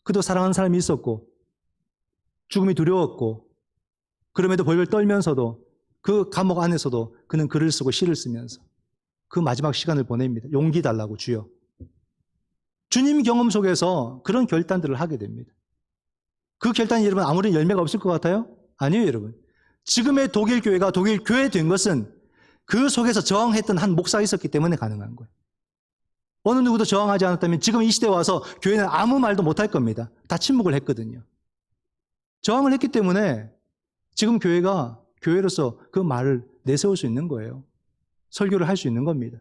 Speaker 1: 그도 사랑하는 사람이 있었고 죽음이 두려웠고 그럼에도 벌벌 떨면서도 그 감옥 안에서도 그는 글을 쓰고 시를 쓰면서 그 마지막 시간을 보냅니다. 용기 달라고 주여. 주님 경험 속에서 그런 결단들을 하게 됩니다. 그 결단이 여러분 아무리 열매가 없을 것 같아요? 아니에요, 여러분. 지금의 독일 교회가 독일 교회 된 것은 그 속에서 저항했던 한 목사가 있었기 때문에 가능한 거예요. 어느 누구도 저항하지 않았다면 지금 이 시대에 와서 교회는 아무 말도 못할 겁니다. 다 침묵을 했거든요. 저항을 했기 때문에 지금 교회가 교회로서 그 말을 내세울 수 있는 거예요. 설교를 할 수 있는 겁니다.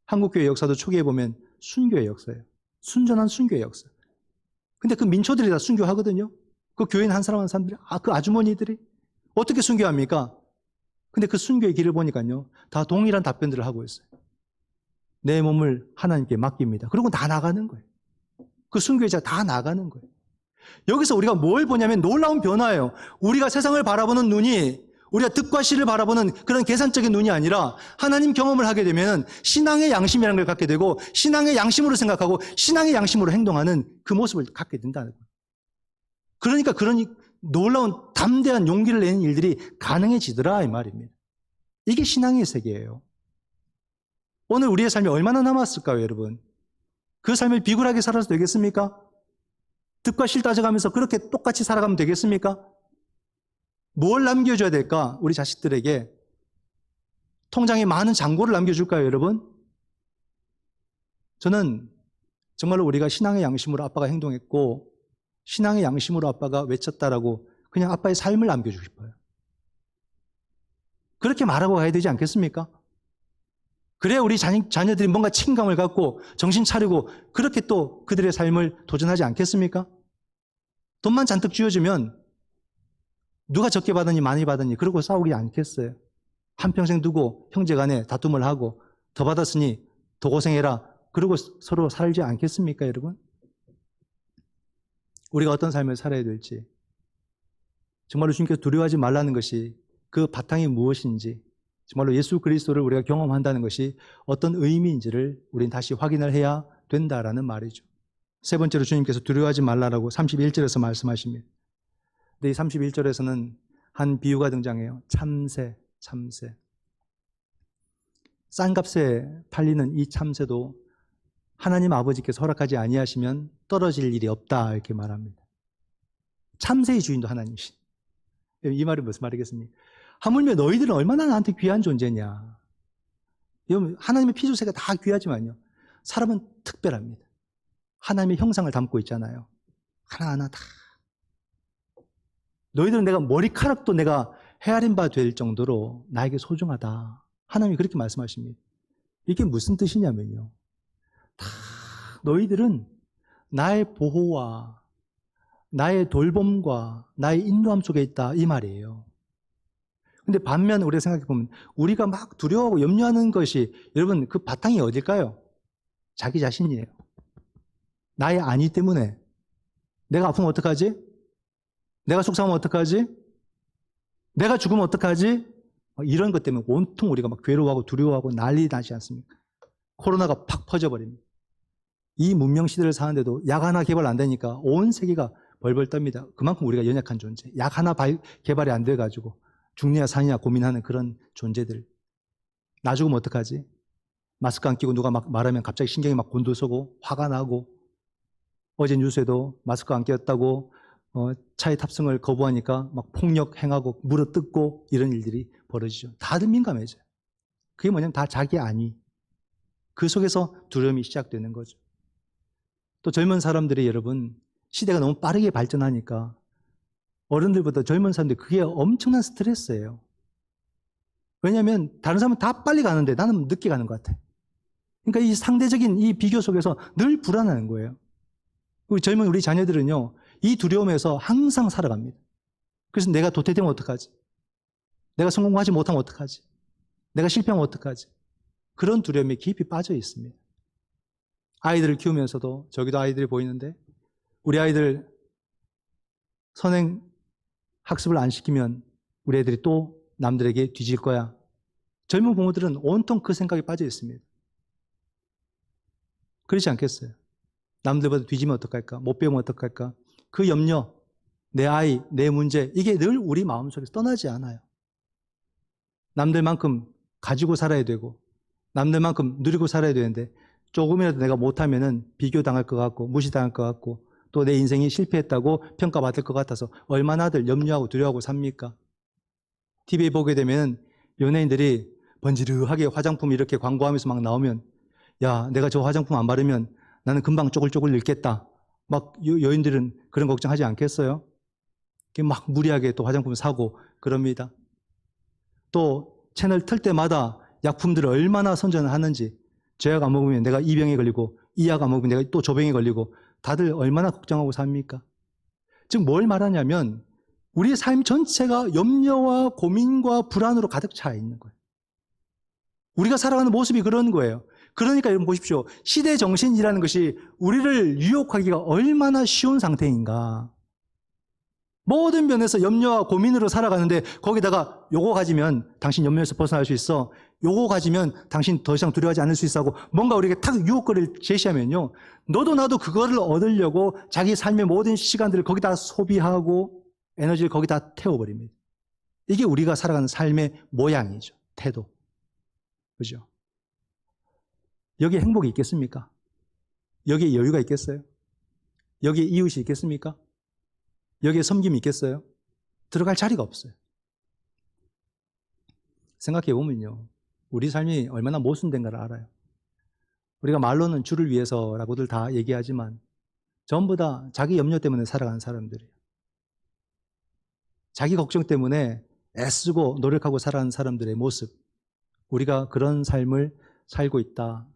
Speaker 1: 한국교회 역사도 초기에 보면 순교의 역사예요. 순전한 순교의 역사. 근데 그 민초들이 다 순교하거든요. 그 교인 한 사람 한 사람들이, 그 아주머니들이 어떻게 순교합니까? 근데 그 순교의 길을 보니까요, 다 동일한 답변들을 하고 있어요. 내 몸을 하나님께 맡깁니다. 그리고 다 나가는 거예요. 그 순교자가 다 나가는 거예요. 여기서 우리가 뭘 보냐면 놀라운 변화예요. 우리가 세상을 바라보는 눈이 우리가 득과 실을 바라보는 그런 계산적인 눈이 아니라 하나님 경험을 하게 되면 신앙의 양심이라는 걸 갖게 되고 신앙의 양심으로 생각하고 신앙의 양심으로 행동하는 그 모습을 갖게 된다는 거예요. 그러니까 그런 놀라운 담대한 용기를 내는 일들이 가능해지더라 이 말입니다. 이게 신앙의 세계예요. 오늘 우리의 삶이 얼마나 남았을까요, 여러분? 그 삶을 비굴하게 살아도 되겠습니까? 득과 실 따져가면서 그렇게 똑같이 살아가면 되겠습니까? 뭘 남겨줘야 될까? 우리 자식들에게 통장에 많은 잔고를 남겨줄까요, 여러분? 저는 정말로 우리가 신앙의 양심으로 아빠가 행동했고 신앙의 양심으로 아빠가 외쳤다라고 그냥 아빠의 삶을 남겨주고 싶어요. 그렇게 말하고 가야 되지 않겠습니까? 그래야 우리 자녀들이 뭔가 책임감을 갖고 정신 차리고 그렇게 또 그들의 삶을 도전하지 않겠습니까? 돈만 잔뜩 쥐어주면 누가 적게 받았니 많이 받았니 그러고 싸우지 않겠어요. 한평생 두고 형제간에 다툼을 하고 더 받았으니 더 고생해라 그러고 서로 살지 않겠습니까, 여러분? 우리가 어떤 삶을 살아야 될지 정말로 주님께서 두려워하지 말라는 것이 그 바탕이 무엇인지 정말로 예수 그리스도를 우리가 경험한다는 것이 어떤 의미인지를 우리는 다시 확인을 해야 된다라는 말이죠. 세 번째로 주님께서 두려워하지 말라라고 31절에서 말씀하십니다. 근데 이 31절에서는 한 비유가 등장해요. 참새. 싼 값에 팔리는 이 참새도 하나님 아버지께서 허락하지 아니하시면 떨어질 일이 없다 이렇게 말합니다. 참새의 주인도 하나님이신. 이 말이 무슨 말이겠습니까? 하물며 너희들은 얼마나 나한테 귀한 존재냐. 하나님의 피조세가 다 귀하지만요. 사람은 특별합니다. 하나님의 형상을 담고 있잖아요. 하나하나 다. 너희들은 내가 머리카락도 내가 헤아린 바 될 정도로 나에게 소중하다. 하나님이 그렇게 말씀하십니다. 이게 무슨 뜻이냐면요. 다 너희들은 나의 보호와 나의 돌봄과 나의 인도함 속에 있다 이 말이에요. 근데 반면 우리가 생각해보면 우리가 막 두려워하고 염려하는 것이 여러분 그 바탕이 어딜까요? 자기 자신이에요. 나의 안위 때문에 내가 아프면 어떡하지? 내가 속상하면 어떡하지? 내가 죽으면 어떡하지? 이런 것 때문에 온통 우리가 막 괴로워하고 두려워하고 난리 나지 않습니까? 코로나가 팍 퍼져버립니다. 이 문명시대를 사는데도 약 하나 개발 안 되니까 온 세계가 벌벌 떱니다. 그만큼 우리가 연약한 존재. 약 하나 개발이 안 돼가지고 죽느냐 사느냐 고민하는 그런 존재들. 나 죽으면 어떡하지? 마스크 안 끼고 누가 막 말하면 갑자기 신경이 막 곤두서고 화가 나고 어제 뉴스에도 마스크 안 꼈다고 차에 탑승을 거부하니까 막 폭력 행하고 물어뜯고 이런 일들이 벌어지죠. 다들 민감해져요. 그게 뭐냐면 다 자기 안위. 그 속에서 두려움이 시작되는 거죠. 또 젊은 사람들이 여러분 시대가 너무 빠르게 발전하니까 어른들보다 젊은 사람들이 그게 엄청난 스트레스예요. 왜냐하면 다른 사람은 다 빨리 가는데 나는 늦게 가는 것 같아. 그러니까 이 상대적인 이 비교 속에서 늘 불안한 거예요. 우리 젊은 우리 자녀들은요. 이 두려움에서 항상 살아갑니다. 그래서 내가 도태되면 어떡하지? 내가 성공하지 못하면 어떡하지? 내가 실패하면 어떡하지? 그런 두려움에 깊이 빠져 있습니다. 아이들을 키우면서도 저기도 아이들이 보이는데 우리 아이들 선행 학습을 안 시키면 우리 애들이 또 남들에게 뒤질 거야. 젊은 부모들은 온통 그 생각에 빠져 있습니다. 그렇지 않겠어요? 남들보다 뒤지면 어떡할까? 못 배우면 어떡할까? 그 염려, 내 아이, 내 문제 이게 늘 우리 마음속에서 떠나지 않아요. 남들만큼 가지고 살아야 되고 남들만큼 누리고 살아야 되는데 조금이라도 내가 못하면은 비교당할 것 같고 무시당할 것 같고 또 내 인생이 실패했다고 평가받을 것 같아서 얼마나들 염려하고 두려워하고 삽니까? TV에 보게 되면 연예인들이 번지르하게 화장품 이렇게 광고하면서 막 나오면 야 내가 저 화장품 안 바르면 나는 금방 쪼글쪼글 늙겠다. 막 여인들은 그런 걱정하지 않겠어요? 막 무리하게 또 화장품 사고 그럽니다. 또 채널 틀 때마다 약품들을 얼마나 선전을 하는지 저 약 안 먹으면 내가 이 병에 걸리고 이 약 안 먹으면 내가 또 저 병에 걸리고 다들 얼마나 걱정하고 삽니까? 즉 뭘 말하냐면 우리의 삶 전체가 염려와 고민과 불안으로 가득 차 있는 거예요. 우리가 살아가는 모습이 그런 거예요. 그러니까 여러분 보십시오. 시대 정신이라는 것이 우리를 유혹하기가 얼마나 쉬운 상태인가. 모든 면에서 염려와 고민으로 살아가는데 거기다가 요거 가지면 당신 염려에서 벗어날 수 있어. 요거 가지면 당신 더 이상 두려워하지 않을 수 있어 하고 뭔가 우리에게 탁 유혹거리를 제시하면요. 너도 나도 그거를 얻으려고 자기 삶의 모든 시간들을 거기다 소비하고 에너지를 거기다 태워버립니다. 이게 우리가 살아가는 삶의 모양이죠. 태도. 그죠? 여기에 행복이 있겠습니까? 여기에 여유가 있겠어요? 여기에 이웃이 있겠습니까? 여기에 섬김이 있겠어요? 들어갈 자리가 없어요. 생각해 보면요. 우리 삶이 얼마나 모순된가를 알아요. 우리가 말로는 주를 위해서라고들 다 얘기하지만 전부 다 자기 염려 때문에 살아가는 사람들이에요. 자기 걱정 때문에 애쓰고 노력하고 살아가는 사람들의 모습. 우리가 그런 삶을 살고 있다.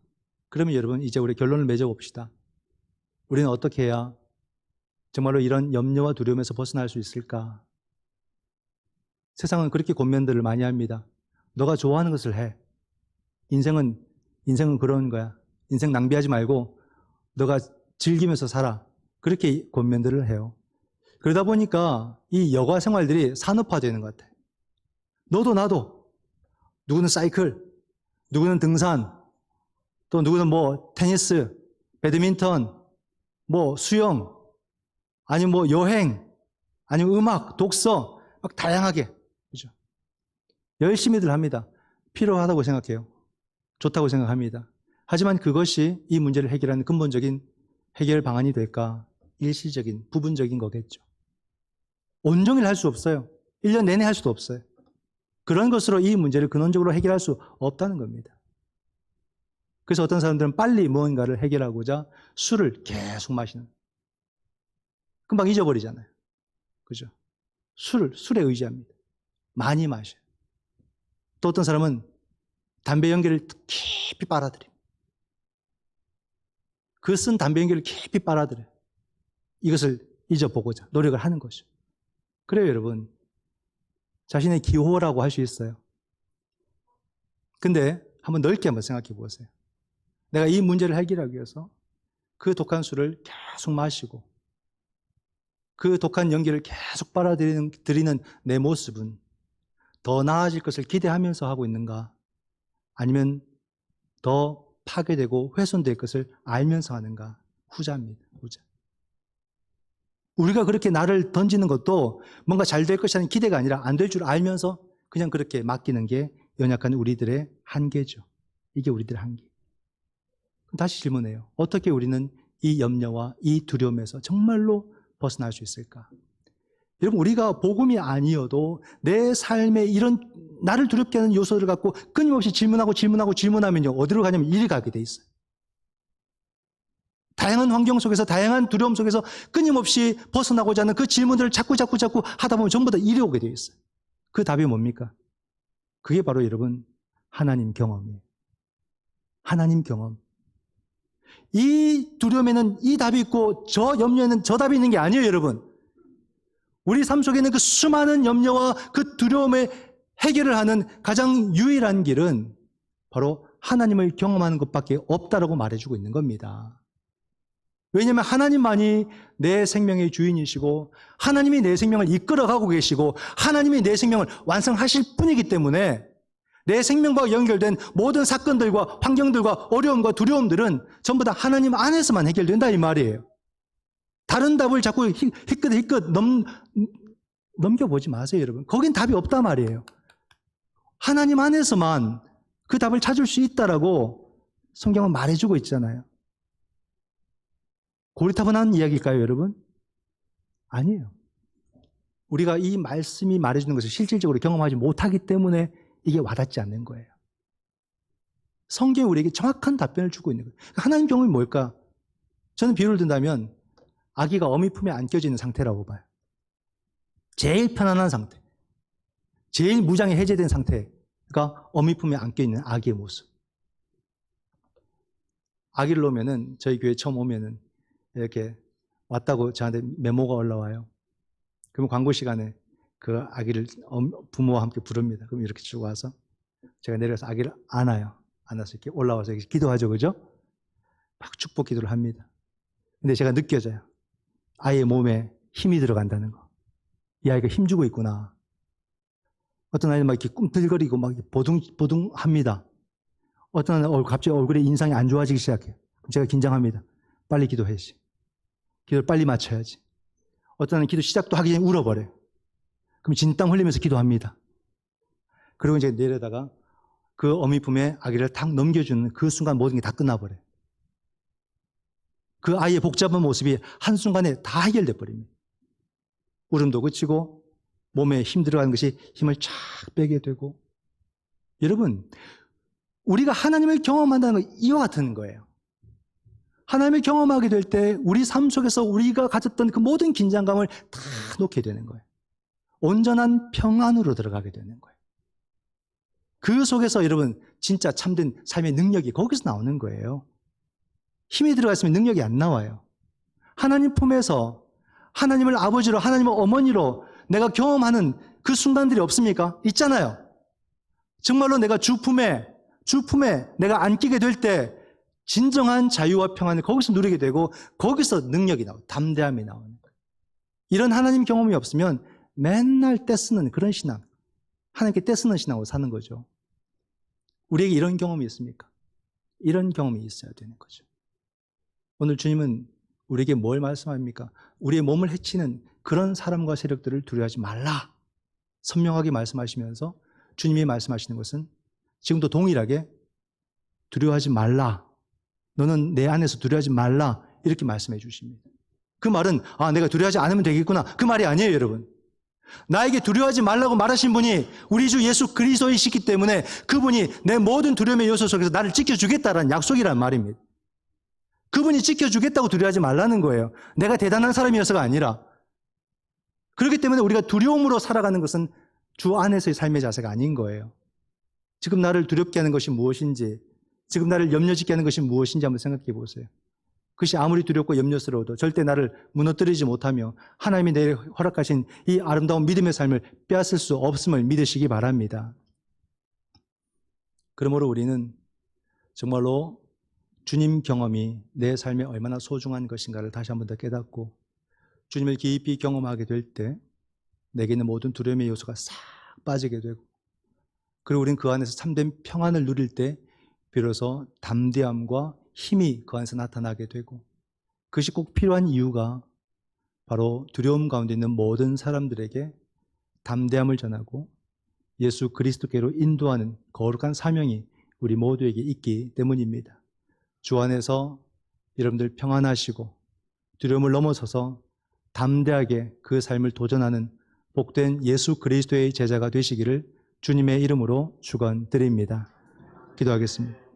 Speaker 1: 그러면 여러분 이제 우리 결론을 맺어봅시다. 우리는 어떻게 해야 정말로 이런 염려와 두려움에서 벗어날 수 있을까? 세상은 그렇게 권면들을 많이 합니다. 너가 좋아하는 것을 해. 인생은 그런 거야. 인생 낭비하지 말고 너가 즐기면서 살아. 그렇게 권면들을 해요. 그러다 보니까 이 여가 생활들이 산업화되는 것 같아요. 너도 나도. 누구는 사이클, 누구는 등산, 또 누구는 뭐 테니스, 배드민턴, 뭐 수영, 아니면 뭐 여행, 아니면 음악, 독서, 막 다양하게. 그죠? 열심히들 합니다. 필요하다고 생각해요. 좋다고 생각합니다. 하지만 그것이 이 문제를 해결하는 근본적인 해결 방안이 될까? 일시적인, 부분적인 거겠죠. 온종일 할 수 없어요. 1년 내내 할 수도 없어요. 그런 것으로 이 문제를 근원적으로 해결할 수 없다는 겁니다. 그래서 어떤 사람들은 빨리 무언가를 해결하고자 술을 계속 마시는. 금방 잊어버리잖아요. 그죠? 술에 의지합니다. 많이 마셔요. 또 어떤 사람은 담배 연기를 깊이 빨아들여요. 그 쓴 담배 연기를 깊이 빨아들여요. 이것을 잊어보고자 노력을 하는 것이죠. 그래요, 여러분. 자신의 기호라고 할 수 있어요. 근데 한번 넓게 한번 생각해 보세요. 내가 이 문제를 해결하기 위해서 그 독한 술을 계속 마시고 그 독한 연기를 계속 빨아들이는 내 모습은 더 나아질 것을 기대하면서 하고 있는가? 아니면 더 파괴되고 훼손될 것을 알면서 하는가? 후자입니다. 후자. 우리가 그렇게 나를 던지는 것도 뭔가 잘 될 것이라는 기대가 아니라 안 될 줄 알면서 그냥 그렇게 맡기는 게 연약한 우리들의 한계죠. 이게 우리들의 한계. 다시 질문해요. 어떻게 우리는 이 염려와 이 두려움에서 정말로 벗어날 수 있을까? 여러분, 우리가 복음이 아니어도 내 삶에 이런 나를 두렵게 하는 요소들을 갖고 끊임없이 질문하면요. 어디로 가냐면 이리 가게 돼 있어요. 다양한 환경 속에서, 다양한 두려움 속에서 끊임없이 벗어나고자 하는 그 질문들을 자꾸 하다 보면 전부 다 이리 오게 돼 있어요. 그 답이 뭡니까? 그게 바로 여러분, 하나님 경험이에요. 하나님 경험. 이 두려움에는 이 답이 있고 저 염려에는 저 답이 있는 게 아니에요, 여러분. 우리 삶 속에 있는 그 수많은 염려와 그 두려움의 해결을 하는 가장 유일한 길은 바로 하나님을 경험하는 것밖에 없다라고 말해주고 있는 겁니다. 왜냐하면 하나님만이 내 생명의 주인이시고 하나님이 내 생명을 이끌어가고 계시고 하나님이 내 생명을 완성하실 분이기 때문에 내 생명과 연결된 모든 사건들과 환경들과 어려움과 두려움들은 전부 다 하나님 안에서만 해결된다 이 말이에요. 다른 답을 자꾸 희끗 넘겨보지 마세요, 여러분. 거긴 답이 없단 말이에요. 하나님 안에서만 그 답을 찾을 수 있다라고 성경은 말해주고 있잖아요. 고리타분한 이야기일까요, 여러분? 아니에요. 우리가 이 말씀이 말해주는 것을 실질적으로 경험하지 못하기 때문에 이게 와닿지 않는 거예요. 성경이 우리에게 정확한 답변을 주고 있는 거예요. 하나님 경험이 뭘까? 저는 비유를 든다면 아기가 어미 품에 안겨져 있는 상태라고 봐요. 제일 편안한 상태, 제일 무장이 해제된 상태가 어미 품에 안겨 있는 아기의 모습. 아기를 놓으면은 저희 교회 처음 오면은 이렇게 왔다고 저한테 메모가 올라와요. 그러면 광고 시간에 그 아기를 부모와 함께 부릅니다. 그럼 이렇게 쭉 와서 제가 내려가서 아기를 안아요. 안아서 이렇게 올라와서 이렇게 기도하죠. 그죠? 막 축복 기도를 합니다. 근데 제가 느껴져요. 아이의 몸에 힘이 들어간다는 거. 이 아이가 힘주고 있구나. 어떤 아이는 막 이렇게 꿈틀거리고 막 보둥합니다. 어떤 아이는 갑자기 얼굴에 인상이 안 좋아지기 시작해요. 그럼 제가 긴장합니다. 빨리 기도해야지. 기도를 빨리 마쳐야지. 어떤 아이는 기도 시작도 하기 전에 울어버려요. 그럼 진땀 흘리면서 기도합니다. 그리고 이제 내려다가 그 어미 품에 아기를 탁 넘겨주는 그 순간 모든 게 다 끝나버려요. 그 아이의 복잡한 모습이 한순간에 다 해결돼 버립니다. 울음도 그치고 몸에 힘 들어가는 것이 힘을 쫙 빼게 되고. 여러분, 우리가 하나님을 경험한다는 건 이와 같은 거예요. 하나님을 경험하게 될 때 우리 삶 속에서 우리가 가졌던 그 모든 긴장감을 다 놓게 되는 거예요. 온전한 평안으로 들어가게 되는 거예요. 그 속에서 여러분 진짜 참된 삶의 능력이 거기서 나오는 거예요. 힘이 들어가 있으면 능력이 안 나와요. 하나님 품에서 하나님을 아버지로, 하나님을 어머니로 내가 경험하는 그 순간들이 없습니까? 있잖아요. 정말로 내가 주 품에 내가 안기게 될 때 진정한 자유와 평안을 거기서 누리게 되고 거기서 능력이 나와요. 담대함이 나오는 거예요. 이런 하나님 경험이 없으면 맨날 떼쓰는 그런 신앙, 하나님께 떼쓰는 신앙으로 사는 거죠. 우리에게 이런 경험이 있습니까? 이런 경험이 있어야 되는 거죠. 오늘 주님은 우리에게 뭘 말씀합니까? 우리의 몸을 해치는 그런 사람과 세력들을 두려워하지 말라. 선명하게 말씀하시면서 주님이 말씀하시는 것은 지금도 동일하게 두려워하지 말라. 너는 내 안에서 두려워하지 말라. 이렇게 말씀해 주십니다. 그 말은 내가 두려워하지 않으면 되겠구나. 그 말이 아니에요, 여러분. 나에게 두려워하지 말라고 말하신 분이 우리 주 예수 그리스도이시기 때문에 그분이 내 모든 두려움의 요소 속에서 나를 지켜주겠다라는 약속이란 말입니다. 그분이 지켜주겠다고 두려워하지 말라는 거예요. 내가 대단한 사람이어서가 아니라. 그렇기 때문에 우리가 두려움으로 살아가는 것은 주 안에서의 삶의 자세가 아닌 거예요. 지금 나를 두렵게 하는 것이 무엇인지, 지금 나를 염려짓게 하는 것이 무엇인지 한번 생각해 보세요. 그것이 아무리 두렵고 염려스러워도 절대 나를 무너뜨리지 못하며 하나님이 내게 허락하신 이 아름다운 믿음의 삶을 빼앗을 수 없음을 믿으시기 바랍니다. 그러므로 우리는 정말로 주님 경험이 내 삶에 얼마나 소중한 것인가를 다시 한번 더 깨닫고 주님을 깊이 경험하게 될 때 내게 있는 모든 두려움의 요소가 싹 빠지게 되고 그리고 우리는 그 안에서 참된 평안을 누릴 때 비로소 담대함과 힘이 그 안에서 나타나게 되고 그것이 꼭 필요한 이유가 바로 두려움 가운데 있는 모든 사람들에게 담대함을 전하고 예수 그리스도께로 인도하는 거룩한 사명이 우리 모두에게 있기 때문입니다. 주 안에서 여러분들 평안하시고 두려움을 넘어서서 담대하게 그 삶을 도전하는 복된 예수 그리스도의 제자가 되시기를 주님의 이름으로 축원드립니다. 기도하겠습니다.